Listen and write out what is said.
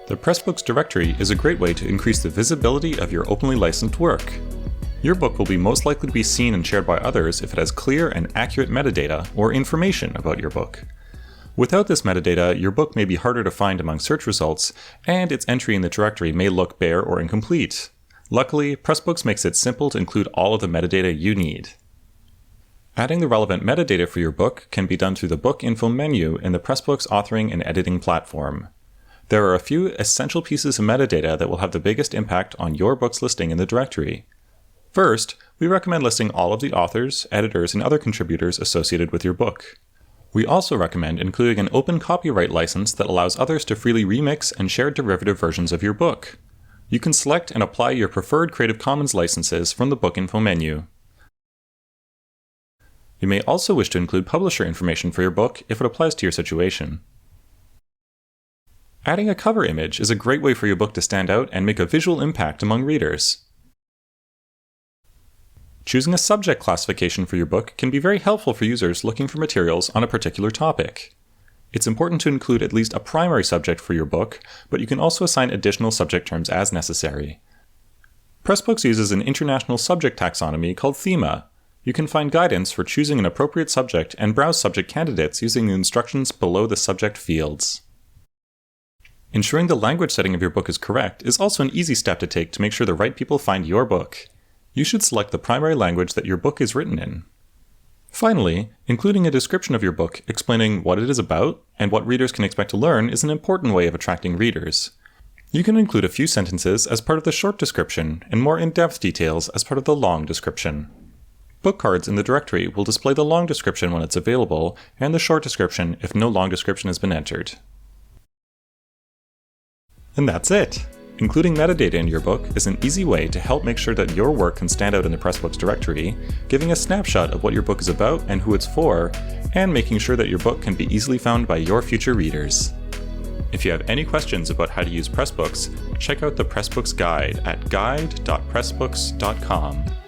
The Pressbooks Directory is a great way to increase the visibility of your openly licensed work. Your book will be most likely to be seen and shared by others if it has clear and accurate metadata or information about your book. Without this metadata, your book may be harder to find among search results, and its entry in the directory may look bare or incomplete. Luckily, Pressbooks makes it simple to include all of the metadata you need. Adding the relevant metadata for your book can be done through the Book Info menu in the Pressbooks authoring and editing platform. There are a few essential pieces of metadata that will have the biggest impact on your book's listing in the directory. First, we recommend listing all of the authors, editors, and other contributors associated with your book. We also recommend including an open copyright license that allows others to freely remix and share derivative versions of your book. You can select and apply your preferred Creative Commons licenses from the Book Info menu. You may also wish to include publisher information for your book if it applies to your situation. Adding a cover image is a great way for your book to stand out and make a visual impact among readers. Choosing a subject classification for your book can be very helpful for users looking for materials on a particular topic. It's important to include at least a primary subject for your book, but you can also assign additional subject terms as necessary. Pressbooks uses an international subject taxonomy called thema. You can find guidance for choosing an appropriate subject and browse subject candidates using the instructions below the subject fields. Ensuring the language setting of your book is correct is also an easy step to take to make sure the right people find your book. You should select the primary language that your book is written in. Finally, including a description of your book explaining what it is about and what readers can expect to learn is an important way of attracting readers. You can include a few sentences as part of the short description and more in-depth details as part of the long description. Book cards in the directory will display the long description when it's available and the short description if no long description has been entered. And that's it! Including metadata in your book is an easy way to help make sure that your work can stand out in the Pressbooks directory, giving a snapshot of what your book is about and who it's for, and making sure that your book can be easily found by your future readers. If you have any questions about how to use Pressbooks, check out the Pressbooks guide at guide.pressbooks.com.